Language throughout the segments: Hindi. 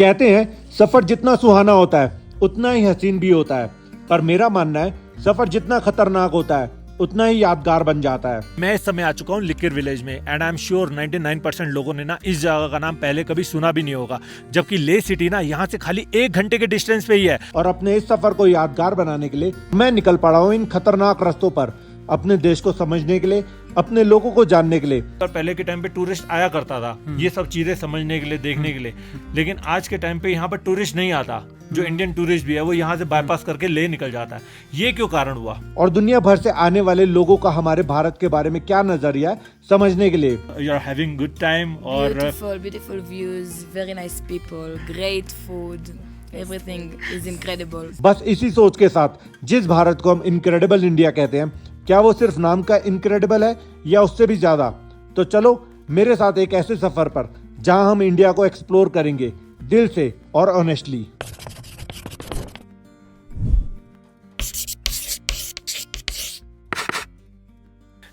कहते हैं सफर जितना सुहाना होता है उतना ही हसीन भी होता है, पर मेरा मानना है सफर जितना खतरनाक होता है उतना ही यादगार बन जाता है। मैं इस समय आ चुका हूँ लिकिर विलेज में एंड आई एम श्योर 99% लोगों ने ना इस जगह का नाम पहले कभी सुना भी नहीं होगा, जबकि ले सिटी ना यहाँ से खाली 1 घंटे के डिस्टेंस पे ही है। और अपने इस सफर को यादगार बनाने के लिए मैं निकल पड़ा हूँ इन खतरनाक रास्तों पर, अपने देश को समझने के लिए, अपने लोगों को जानने के लिए। और पहले के टाइम पे टूरिस्ट आया करता था ये सब चीजें समझने के लिए, देखने के लिए, लेकिन आज के टाइम पे यहाँ पर टूरिस्ट नहीं आता। जो इंडियन टूरिस्ट भी है वो यहाँ से बाईपास करके ले निकल जाता है। ये क्यों कारण हुआ? और दुनिया भर से आने वाले लोगों का हमारे भारत के बारे में क्या नजरिया है समझने के लिए। You are having good time और beautiful views, very nice people, great food, everything is incredible. बस इसी सोच के साथ जिस भारत को हम इनक्रेडिबल इंडिया कहते हैं, क्या वो सिर्फ नाम का इनक्रेडिबल है या उससे भी ज्यादा? तो चलो मेरे साथ एक ऐसे सफर पर जहां हम इंडिया को एक्सप्लोर करेंगे दिल से और ऑनेस्टली।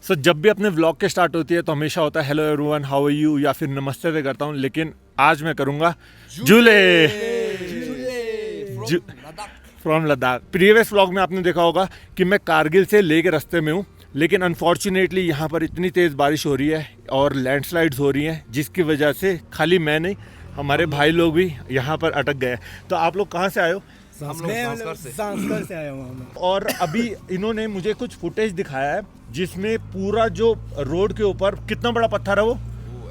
So, जब भी अपने व्लॉग के स्टार्ट होती है तो हमेशा होता है hello everyone, how are you, या फिर नमस्ते से करता हूँ, लेकिन आज मैं करूंगा झूले फ्रॉम लद्दाख। प्रीवियस व्लॉग में आपने देखा होगा कि मैं कारगिल से ले के रास्ते में हूँ, लेकिन अनफॉर्चुनेटली यहाँ पर इतनी तेज़ बारिश हो रही है और लैंडस्लाइड्स हो रही हैं, जिसकी वजह से खाली मैं नहीं हमारे भाई लोग भी यहाँ पर अटक गए। तो आप लोग कहाँ से आए हो? हम लोग सांसकर से आए हुए हैं। और अभी इन्होंने मुझे कुछ फुटेज दिखाया है जिसमें पूरा जो रोड के ऊपर कितना बड़ा पत्थर है वो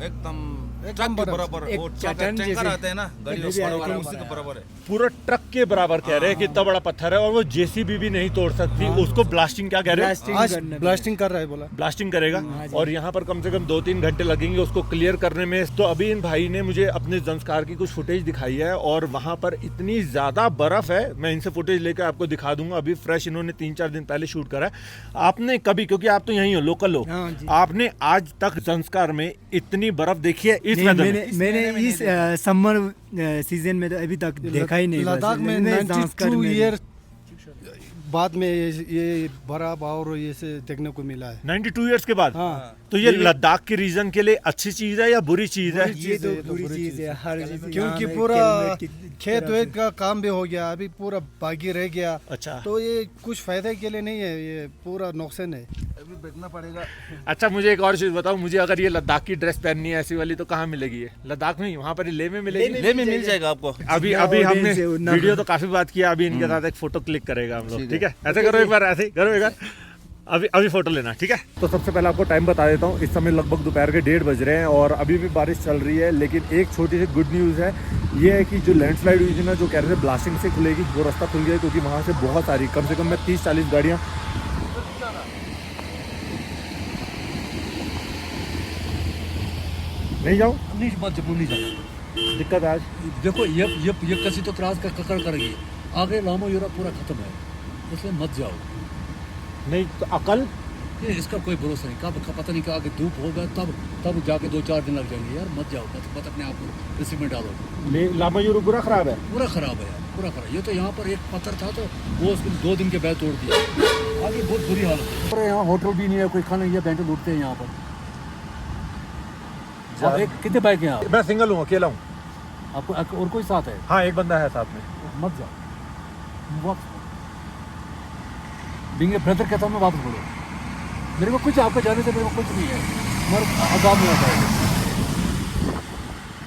एकदम ट्रक के बराबर, वो टैंकर आते हैं ना गाड़ी उसी के बराबर है, पूरा ट्रक के बराबर कह रहे हैं कि इतना बड़ा पत्थर है और वो जेसीबी भी नहीं तोड़ सकती। उसको ब्लास्टिंग क्या कह रहे हैं? ब्लास्टिंग कर रहा है, बोला ब्लास्टिंग करेगा और यहाँ पर कम से कम 2-3 घंटे लगेंगे उसको क्लियर करने में। तो अभी इन भाई ने मुझे अपने संस्कार की कुछ फुटेज दिखाई है और वहाँ पर इतनी ज्यादा बर्फ है, मैं इनसे फुटेज लेकर आपको दिखा दूंगा। अभी फ्रेश इन्होंने 3-4 दिन पहले शूट करा है। आपने कभी, क्योंकि आप तो यहीं हो, लोकल हो, आपने आज तक संस्कार में इतनी बर्फ देखी है इस वेदर में? मैंने इस समर सीजन में तो अभी तक देखा ही नहीं। लद्दाख में 92 ईयर बाद में ये बर्फ और ये से देखने को मिला है। 92 ईयर्स के बाद? हाँ। तो ये लद्दाख के रीजन के लिए अच्छी चीज है या बुरी चीज है? ये तो बुरी चीज है हर, क्योंकि पूरा खेत वेत का काम भी हो गया, अभी पूरा बाकी रह गया। अच्छा, तो ये कुछ फायदे के लिए नहीं है, ये पूरा नुकसान है, अभी देखना पड़ेगा। अच्छा मुझे एक और चीज बताओ, मुझे अगर ये लद्दाख की ड्रेस पहननी है ऐसी वाली तो कहाँ मिलेगी? ये लद्दाख में ही, वहाँ पर ही ले में मिलेगी? ले में मिल जाएगा आपको। अभी हमने वीडियो तो काफी बात किया, अभी इनके साथ एक फोटो क्लिक करेगा हम लोग, ठीक है? ऐसे करो एक बार, ऐसे ही करो एक बार, अभी फोटो लेना, ठीक है? तो सबसे पहले आपको टाइम बता देता हूँ, इस समय लगभग दोपहर के 1:30 बज रहे हैं और अभी भी बारिश चल रही है। लेकिन एक छोटी सी गुड न्यूज़ है, ये है कि जो लैंडस्लाइड हुई थी ना, जो कह रहे थे ब्लास्टिंग से खुलेगी, वो रास्ता खुल गया, क्योंकि वहाँ से बहुत सारी, कम से कम मैं 30-40 गाड़ियाँ नहीं जाऊँ, नहीं मत जब नहीं जाना। दिक्कत आज देखो ये कसी तो क्रॉस का ककड़ करेगी, आगे लामो यूरा पूरा खत्म है, इसलिए मत जाओ। नहीं तो अकल ये इसका कोई भरोसा नहीं, कब पता नहीं कि आगे धूप होगा, तब जाके 2-4 दिन लग जाएंगे। यार मत जाओ, मत अपने आप को रिस्क में डालो। लामायूरू पूरा खराब है, पूरा खराब है यार, पूरा खराब। ये तो यहाँ पर एक पत्थर था तो वो उसको 2 दिन के बाद तोड़ दिया, आगे बहुत बुरी हालत है। और यहाँ होटल भी नहीं है, कोई खाना, ये बैंड लूटते हैं यहाँ पर। अब एक कितने बाइक हैं आप? मैं सिंगल हूँ, अकेला हूँ। आपको और कोई साथ है? हाँ, एक बंदा है साथ में। मत जाओ, वापस बिंगे ब्रदर कहता हूँ मैं, वापस बोलो। मेरे को कुछ आपके जाने से मेरे को कुछ नहीं है, मगर आजाद में आता है।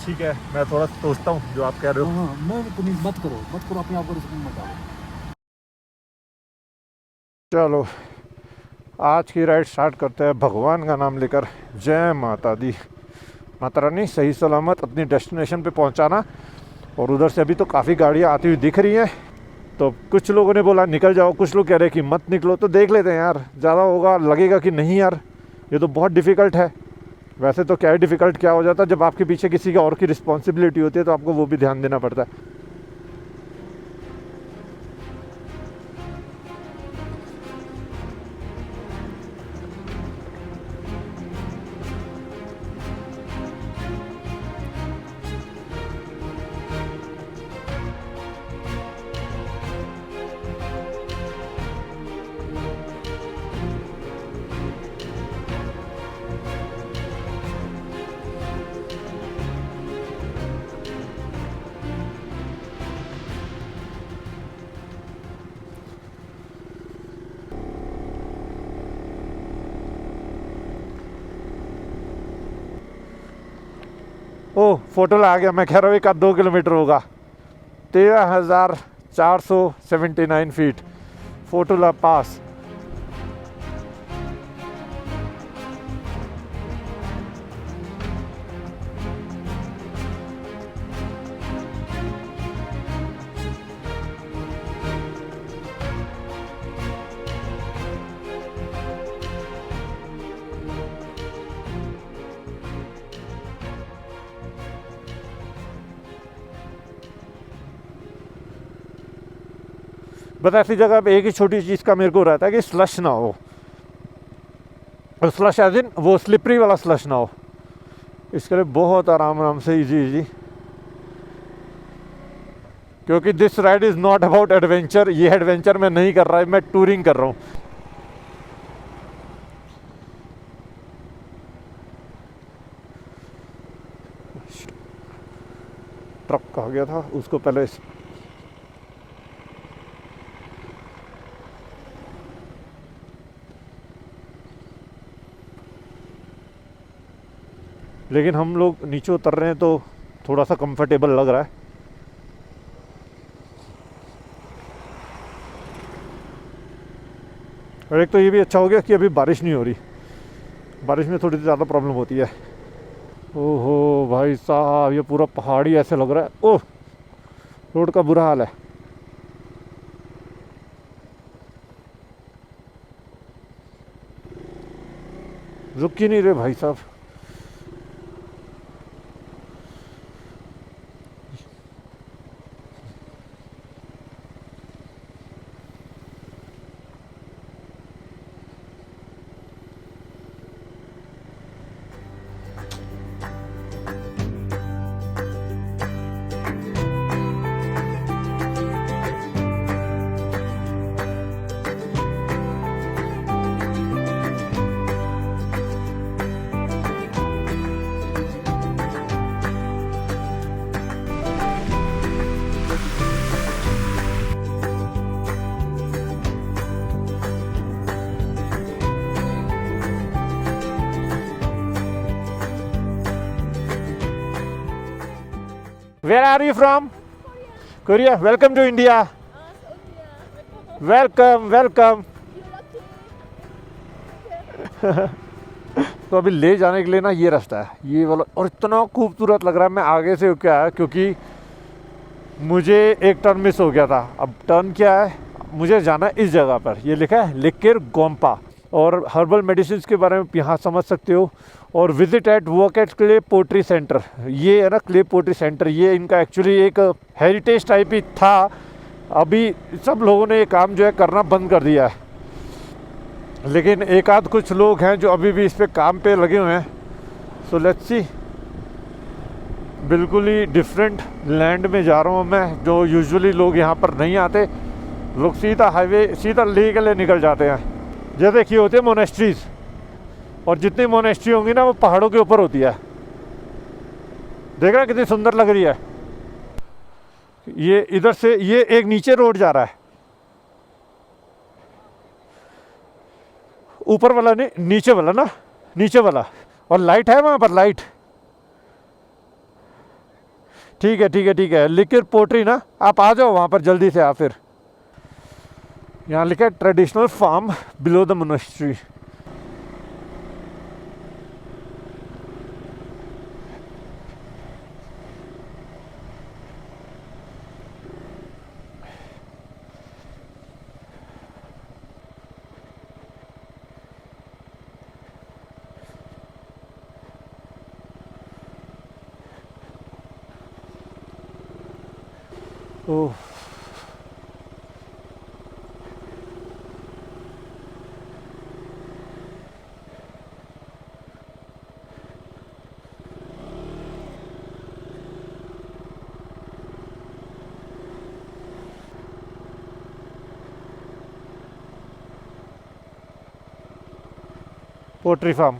ठीक है, मैं थोड़ा सोचता हूँ जो आप कह रहे हो। हाँ, मैं तुम्हें मत करो अपने आप को रिस्क में मत डालो। चलो आज की राइड स्टार्ट करते हैं भगवान का नाम लेकर। जय माता दी, माता रानी सही सलामत अपनी डेस्टिनेशन पे पहुंचाना। और उधर से अभी तो काफ़ी गाड़ियाँ आती हुई दिख रही हैं, तो कुछ लोगों ने बोला निकल जाओ, कुछ लोग कह रहे हैं कि मत निकलो। तो देख लेते हैं यार, ज़्यादा होगा लगेगा कि नहीं यार, ये तो बहुत डिफ़िकल्ट है। वैसे तो क्या है डिफ़िकल्ट, क्या हो जाता है जब आपके पीछे किसी का और की रिस्पॉन्सिबिलिटी होती है, तो आपको वो भी ध्यान देना पड़ता है। ओह फोटो आ गया, मैं कह रहा हूँ एक आध 2 किलोमीटर होगा। 13,479 फीट फोटोला पास। बस ऐसी जगह पे एक ही छोटी चीज़ का मेरे को रहता है कि स्लश ना हो, और स्लश एज इन वो स्लिपरी वाला स्लश ना हो। इसके लिए बहुत आराम से इजी, क्योंकि this ride is not about adventure. ये एडवेंचर मैं नहीं कर रहा, मैं टूरिंग कर रहा हूँ। ट्रक कहा गया था उसको पहले। लेकिन हम लोग नीचे उतर रहे हैं तो थोड़ा सा कंफर्टेबल लग रहा है। और एक तो ये भी अच्छा हो गया कि अभी बारिश नहीं हो रही, बारिश में थोड़ी सी ज़्यादा प्रॉब्लम होती है। ओहो भाई साहब, ये पूरा पहाड़ी ऐसे लग रहा है। ओह, रोड का बुरा हाल है। रुक ही नहीं रहे भाई साहब। Where are you from? Korea. Welcome to India. Welcome. तो अभी ले जाने के लिए ना ये रास्ता है, ये वाला, और इतना खूबसूरत लग रहा है। मैं आगे से क्या है, क्योंकि मुझे एक टर्न मिस हो गया था। अब टर्न क्या है, मुझे जाना है इस जगह पर, ये लिखा है लिकिर गोम्पा, और हर्बल मेडिसिन के बारे में यहाँ समझ सकते हो। और visit at work at clay pottery centre, ये है ना क्ले पोट्री सेंटर, ये इनका एक्चुअली एक हेरिटेज टाइप ही था। अभी सब लोगों ने ये काम जो है करना बंद कर दिया है, लेकिन एक आध कुछ लोग हैं जो अभी भी इस पे काम पे लगे हुए हैं। So let's see. बिल्कुल ही डिफरेंट लैंड में जा रहा हूँ मैं, जो यूजुअली लोग यहाँ पर नहीं आते। लोग सीधा हाईवे सीधा ले के लिए निकल जाते हैं। जैसे देखिए होते हैं मोनेस्ट्रीज़, और जितनी मोनेस्ट्री होंगी ना वो पहाड़ों के ऊपर होती है। देख रहे हैं कितनी सुंदर लग रही है। ये इधर से ये एक नीचे रोड जा रहा है, ऊपर वाला नहीं, नीचे वाला ना, नीचे वाला। और लाइट है वहाँ पर, लाइट। ठीक है लिकिर पोट्री ना, आप आ जाओ वहाँ पर जल्दी से। आप फिर यहाँ लिखा है traditional farm below the monastery. Oh, pottery farm.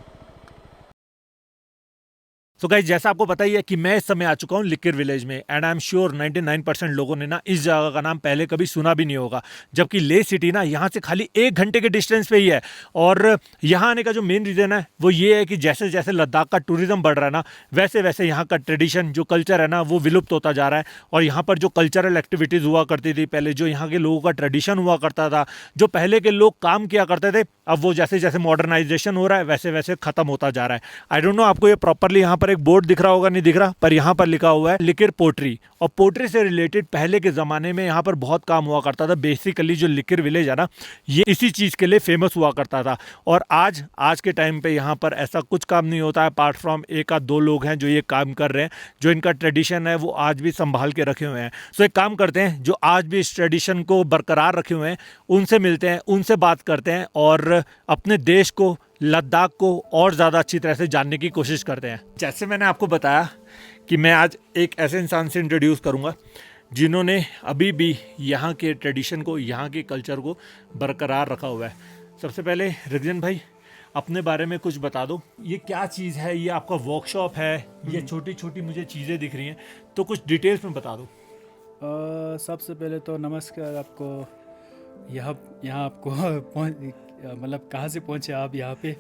So guys, जैसा आपको पता ही है कि मैं इस समय आ चुका हूँ लिकर विलेज में, एंड आई एम श्योर 99% लोगों ने ना इस जगह का नाम पहले कभी सुना भी नहीं होगा, जबकि ले सिटी ना यहाँ से खाली 1 घंटे के डिस्टेंस पे ही है। और यहाँ आने का जो मेन रीज़न है वो ये है कि जैसे जैसे लद्दाख का टूरिज्म बढ़ रहा है ना, वैसे वैसे यहाँ का ट्रेडिशन जो कल्चर है ना वो विलुप्त होता जा रहा है। और यहाँ पर जो कल्चरल एक्टिविटीज़ हुआ करती थी पहले, जो यहाँ के लोगों का ट्रेडिशन हुआ करता था, जो पहले के लोग काम किया करते थे, अब वो जैसे जैसे मॉडर्नाइजेशन हो रहा है वैसे वैसे खत्म होता जा रहा है। आई डोंट नो आपको ये प्रॉपरली यहाँ पर एक बोर्ड दिख रहा होगा, नहीं दिख रहा, पर यहाँ पर लिखा हुआ है लिकर पोट्री। और पोट्री से रिलेटेड पहले के ज़माने में यहाँ पर बहुत काम हुआ करता था। बेसिकली जो लिकर विलेज है ना, ये इसी चीज़ के लिए फेमस हुआ करता था। और आज के टाइम पे यहाँ पर ऐसा कुछ काम नहीं होता है, अपार्ट फ्रॉम 1 या 2 लोग हैं जो ये काम कर रहे हैं, जो इनका ट्रेडिशन है वो आज भी संभाल के रखे हुए हैं। सो एक काम करते हैं, जो आज भी इस ट्रेडिशन को बरकरार रखे हुए हैं उनसे मिलते हैं, उनसे बात करते हैं और अपने देश को, लद्दाख को और ज़्यादा अच्छी तरह से जानने की कोशिश करते हैं। जैसे मैंने आपको बताया कि मैं आज एक ऐसे इंसान से इंट्रोड्यूस करूँगा जिन्होंने अभी भी यहाँ के ट्रेडिशन को, यहाँ के कल्चर को बरकरार रखा हुआ है। सबसे पहले रिगजन भाई, अपने बारे में कुछ बता दो। ये क्या चीज़ है? ये आपका वर्कशॉप है, ये छोटी छोटी मुझे चीज़ें दिख रही हैं, तो कुछ डिटेल्स में बता दो। सबसे पहले तो नमस्कार आपको। यहाँ आपको मतलब कहाँ से पहुँचे आप यहाँ पे?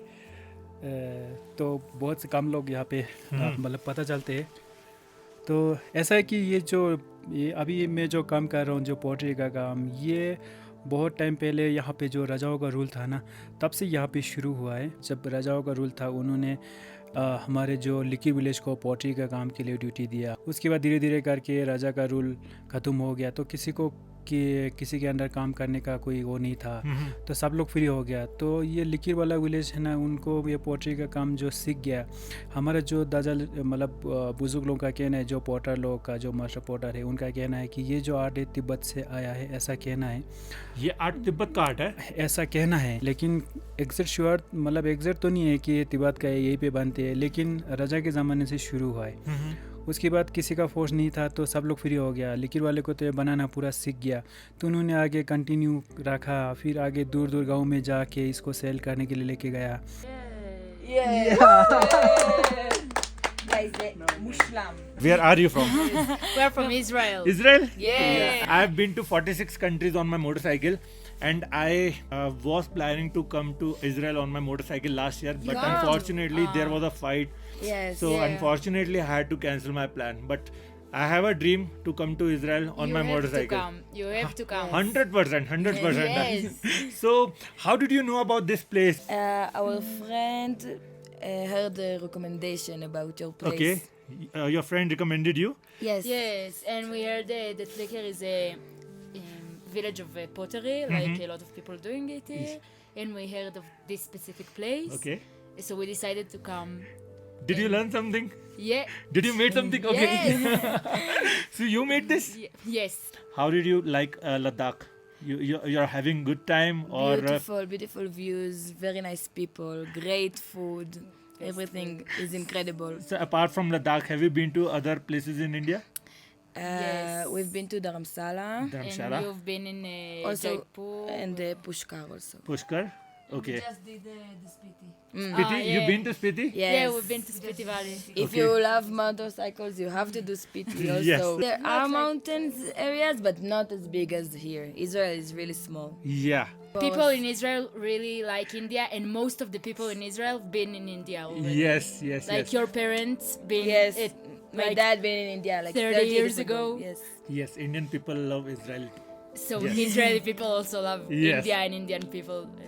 तो बहुत से कम लोग यहाँ पे मतलब पता चलते हैं। तो ऐसा है कि ये अभी मैं जो काम कर रहा हूँ, जो पोट्री का काम, ये बहुत टाइम पहले यहाँ पे जो राजाओं का रूल था ना, तब से यहाँ पे शुरू हुआ है। जब राजाओं का रूल था, उन्होंने हमारे जो लिकर विलेज को पोट्री का काम के लिए ड्यूटी दिया। उसके बाद धीरे धीरे करके राजा का रूल ख़त्म हो गया, तो किसी के अंडर काम करने का कोई वो नहीं था, तो सब लोग फ्री हो गया। तो ये लिकर वाला विलेज है ना, उनको ये पोट्री का काम जो सीख गया, हमारा जो दादा मतलब बुजुर्ग लोगों का कहना है, जो पोटर लोग का, जो मास्टर पोटर है, उनका कहना है कि ये जो आर्ट है तिब्बत से आया है, ऐसा कहना है। ये आर्ट तिब्बत का आर्ट है, ऐसा कहना है, लेकिन एग्जैक्ट श्योर मतलब एग्जैक्ट तो नहीं है कि ये तिब्बत का है, यहीं पे बनते हैं, लेकिन राजा के ज़माने से शुरू हुआ है। उसके बाद किसी का फोर्स नहीं था, तो सब लोग फ्री हो गया। लिकर वाले को तो ये बनाना पूरा सीख गया, तो उन्होंने आगे कंटिन्यू रखा, फिर आगे दूर दूर गांव में जाके इसको सेल करने के लिए लेके गया। Where are you from? We are from Israel. Israel? Yeah. I have been to 46 countries on my motorcycle, and I was planning to come to Israel on my motorcycle last year, but unfortunately there was a fight. Yes. So unfortunately I had to cancel my plan. But I have a dream to come to Israel on my motorcycle. You have to come. 100%. Yes. So how did you know about this place? Our friend heard a recommendation about your place. Okay. Your friend recommended you? Yes. Yes, and we heard that Liker is a village of pottery, like a lot of people doing it here, and we heard of this specific place. Okay. So we decided to come. Did you learn something? Yeah. Did you made something? Okay. Yes. So you made this? Yes. How did you like Ladakh? You're having good time or Beautiful views, very nice people, great food. Everything is incredible. so apart from Ladakh, have you been to other places in India? Yes. We've been to Dharamsala And Dharamshala, you've been in also Jaipur. and Pushkar also. Pushkar. Okay. Just did the Spiti. Spiti, you've been to Spiti? Yes. Yeah, we've been to Spiti Valley. If you love motorcycles, you have to do Spiti also. Yes. There are mountains areas, but not as big as here. Israel is really small. Yeah. People in Israel really like India, and most of the people in Israel have been in India already. Yes. Like your parents been. Yes. My like dad been in India like 30 years ago. ago. Yes. Yes. Indian people love Israel. So Yes. Israeli people also love Yes. India and Indian people, and,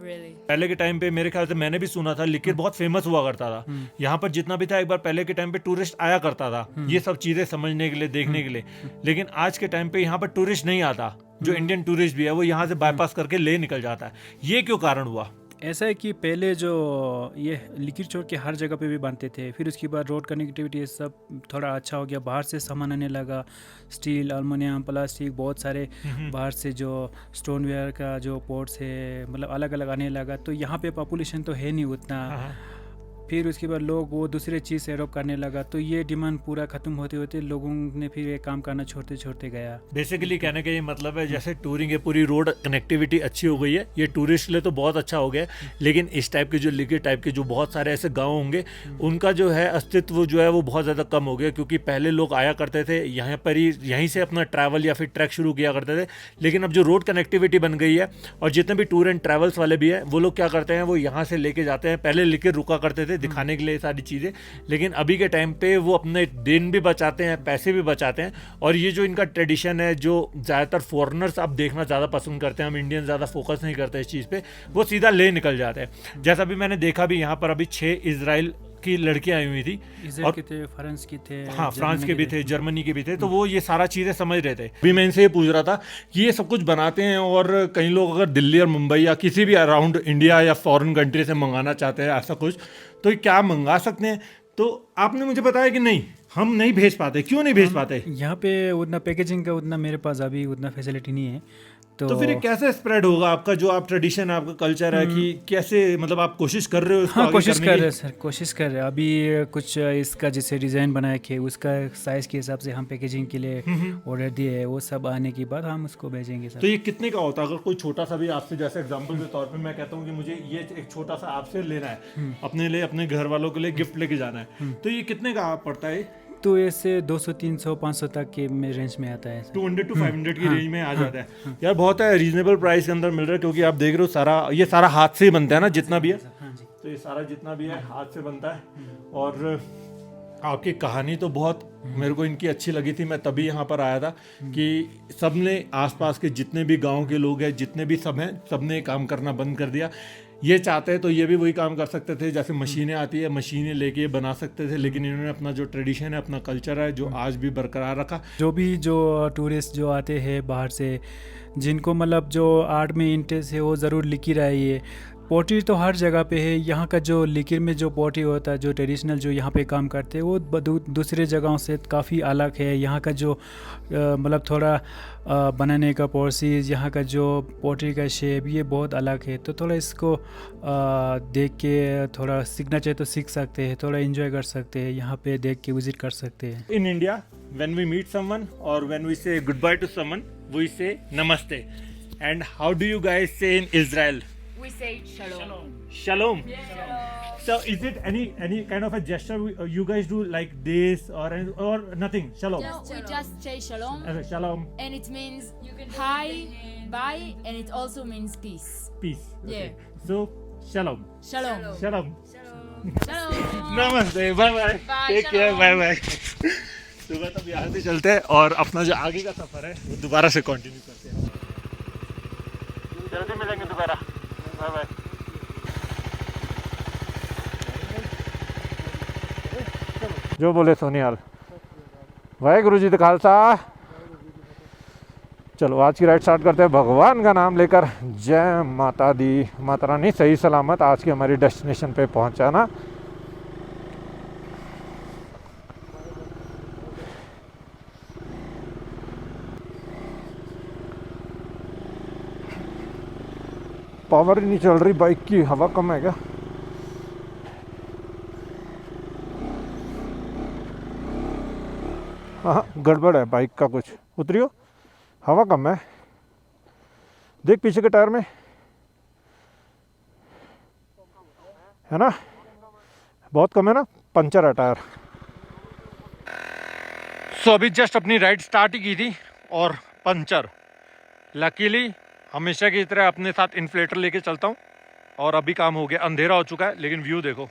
really. पहले के टाइम पे मेरे ख्याल से मैंने भी सुना था लिकर बहुत फेमस हुआ करता था। यहाँ पर जितना भी था, एक बार पहले के टाइम पे टूरिस्ट आया करता था ये सब चीजें समझने के लिए, देखने के लिए। लेकिन आज के टाइम पे यहाँ पर टूरिस्ट नहीं आता। जो इंडियन टूरिस्ट भी है वो यहाँ से बाईपास करके ले निकल जाता है। ये क्यों कारण हुआ? ऐसा है कि पहले जो ये लिकर चोर के हर जगह पे भी बनते थे, फिर उसके बाद रोड कनेक्टिविटी सब थोड़ा अच्छा हो गया, बाहर से सामान आने लगा, स्टील, एल्युमिनियम, प्लास्टिक, बहुत सारे बाहर से जो स्टोनवेयर का जो पोर्ट्स है, मतलब अलग अलग आने लगा। तो यहाँ पे पॉपुलेशन तो है नहीं उतना, फिर उसके बाद लोग वो दूसरे चीज़ से एडॉप्ट करने लगा, तो ये डिमांड पूरा ख़त्म होते होते लोगों ने फिर ये काम करना छोड़ते छोड़ते गया। बेसिकली कहने का ये मतलब है जैसे टूरिंग है, पूरी रोड कनेक्टिविटी अच्छी हो गई है, ये टूरिस्ट के लिए तो बहुत अच्छा हो गया है, लेकिन इस टाइप के जो लिकर टाइप के जो बहुत सारे ऐसे गांव होंगे उनका जो है अस्तित्व जो है वो बहुत ज़्यादा कम हो गया, क्योंकि पहले लोग आया करते थे यहाँ पर ही, यहीं से अपना ट्रैवल या फिर ट्रैक शुरू किया करते थे। लेकिन अब जो रोड कनेक्टिविटी बन गई है और जितने भी टूर एंड ट्रैवल्स वाले भी है वो लोग क्या करते हैं, वो यहाँ से लेके जाते हैं, पहले लेके रुका करते थे दिखाने के लिए सारी चीज़ें, लेकिन अभी के टाइम पे वो अपने दिन भी बचाते हैं, पैसे भी बचाते हैं। और ये जो इनका ट्रेडिशन है जो ज़्यादातर फॉरेनर्स अब देखना ज़्यादा पसंद करते हैं, हम इंडियन ज़्यादा फोकस नहीं करते इस चीज़ पे, वो सीधा ले निकल जाते हैं। जैसा भी मैंने देखा भी यहाँ पर अभी 6 इजराइल की लड़कियां आई हुई थी, इजराइल के थे, फ्रांस की थे, हाँ फ्रांस के भी थे, जर्मनी के भी थे, तो वो ये सारा चीज़ें समझ रहे थे। अभी मैं इनसे ये पूछ रहा था कि ये सब कुछ बनाते हैं और कई लोग अगर दिल्ली और मुंबई या किसी भी अराउंड इंडिया या फॉरेन कंट्री से मंगाना चाहते हैं ऐसा कुछ, तो क्या मंगा सकते हैं? तो आपने मुझे बताया कि नहीं, हम नहीं भेज पाते। क्यों नहीं भेज पाते? यहाँ पे उतना पैकेजिंग का उतना मेरे पास अभी उतना फैसिलिटी नहीं है। तो फिर ये कैसे स्प्रेड होगा आपका जो आप ट्रेडिशन आपका कल्चर है, कि कैसे, मतलब आप कोशिश कर रहे हो इसको? हाँ, आगे कोशिश करने कर की? रहे हैं सर, कोशिश कर रहे हैं। अभी कुछ इसका जैसे डिज़ाइन बनाए के उसका साइज़ के हिसाब से हम पैकेजिंग के लिए ऑर्डर दिए है, वो सब आने के बाद हम उसको भेजेंगे सर। तो ये कितने का होता है? अगर कोई छोटा सा भी आपसे, जैसे एग्जांपल के तौर पे मैं कहता हूँ कि मुझे ये एक छोटा सा आपसे लेना है, अपने लिए, अपने घर वालों के लिए गिफ्ट लेके जाना है, तो ये कितने का पड़ता है? तो ऐसे 200, 300, 500 तक के रेंज में आता है। 200 to 500 की रेंज में आ जाता है यार, बहुत है, रीजनेबल प्राइस के अंदर मिल रहा है, क्योंकि आप देख रहे हो सारा ये सारा हाथ से ही बनता है ना, जितना भी है, तो ये सारा जितना भी है हाथ से बनता है। और आपकी कहानी तो बहुत मेरे को इनकी अच्छी लगी थी, मैं तभी यहाँ पर आया था कि सबने आसपास के जितने भी गांव के लोग हैं, जितने भी सब हैं, सबने काम करना बंद कर दिया। ये चाहते हैं तो ये भी वही काम कर सकते थे, जैसे मशीनें आती है मशीनें लेके ये बना सकते थे, लेकिन इन्होंने अपना जो ट्रेडिशन है, अपना कल्चर है, जो आज भी बरकरार रखा। जो टूरिस्ट जो आते हैं बाहर से, जिनको मतलब जो आर्ट में इंटरेस्ट है, वो ज़रूर लिखी रही है। पोट्री तो हर जगह पे है, यहाँ का जो लिकिर में जो पोट्री होता है, जो ट्रेडिशनल जो यहाँ पे काम करते हैं, वो दूसरे जगहों से काफ़ी अलग है। यहाँ का जो मतलब थोड़ा बनाने का प्रोसेस, यहाँ का जो पोट्री का शेप, ये बहुत अलग है। तो थोड़ा इसको देख के थोड़ा सीखना चाहिए तो सीख सकते हैं, थोड़ा एंजॉय कर सकते हैं, यहाँ पे देख के विजिट कर सकते हैं। In India, when we meet someone or when we say goodbye to someone, we say namaste. And how do you guys say in Israel? We say shalom. Shalom. So is it any kind of a gesture you guys do like this or nothing? Shalom. No, we just say shalom, Shalom. and it means hi, bye, and it also means peace. Peace. Okay. Yeah. So shalom. Shalom. Shalom. Shalom. नमस्ते, bye bye, take care, bye bye. तो बस अब यहाँ से चलते हैं और अपना जो आगे का सफर है वो दोबारा से कंटिन्यू करते हैं। जल्दी मिलेंगे दोबारा, बाय बाय। जो बोले सोनियाल, वाहेगुरु जी दा खालसा। चलो आज की राइड स्टार्ट करते हैं भगवान का नाम लेकर। जय माता दी, माता रानी सही सलामत आज की हमारी डेस्टिनेशन पे पहुंचाना। पावर ही नहीं चल रही बाइक की, हवा कम है क्या? हाँ गड़बड़ है बाइक का कुछ। उतरियो, हवा कम है, देख पीछे के टायर में है ना, बहुत कम है ना, पंचर है टायर। सो अभी जस्ट अपनी राइड स्टार्ट ही की थी और पंचर। लकीली हमेशा की तरह अपने साथ इन्फ्लेटर लेके चलता हूँ और अभी काम हो गया, अंधेरा हो चुका है, लेकिन व्यू देखो।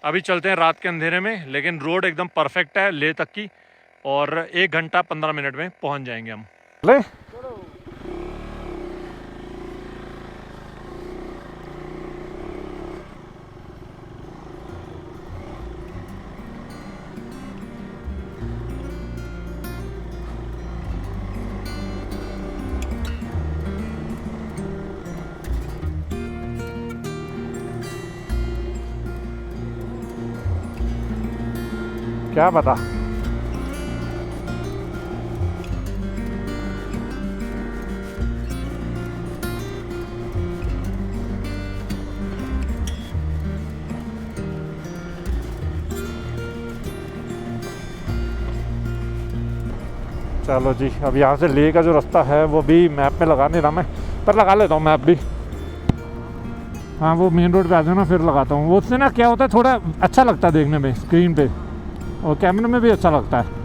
अभी चलते हैं रात के अंधेरे में, लेकिन रोड एकदम परफेक्ट है लेह तक की, और 1 घंटा 15 मिनट में पहुंच जाएंगे हम। ले क्या पता। चलो जी, अब यहाँ से ले का जो रास्ता है वो भी मैप में लगा नहीं रहा मैं, पर लगा लेता हूँ मैप भी। हाँ, वो मेन रोड पे आ जाओ ना, फिर लगाता हूँ। वो उससे ना क्या होता है, थोड़ा अच्छा लगता है देखने में स्क्रीन पे, और कैमरे में भी अच्छा लगता है।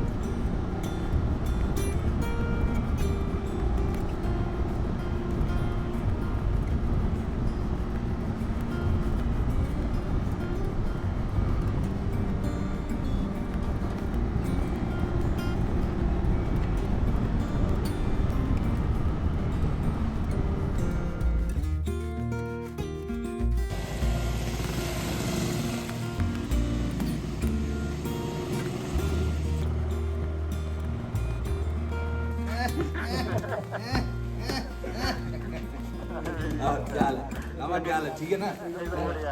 क्या हाल है? ठीक है ना?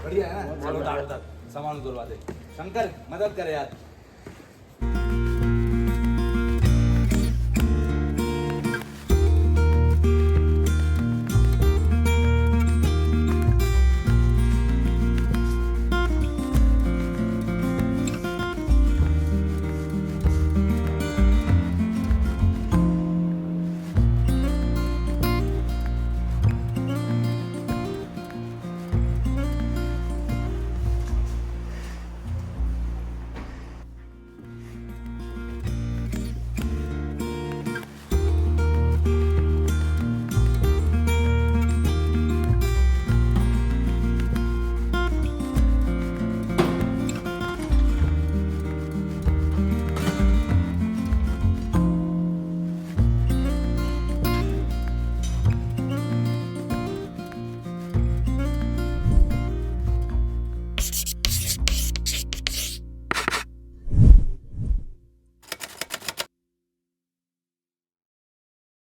बढ़िया है ना? चलो सामान उतरवा दे। शंकर मदद करे यार।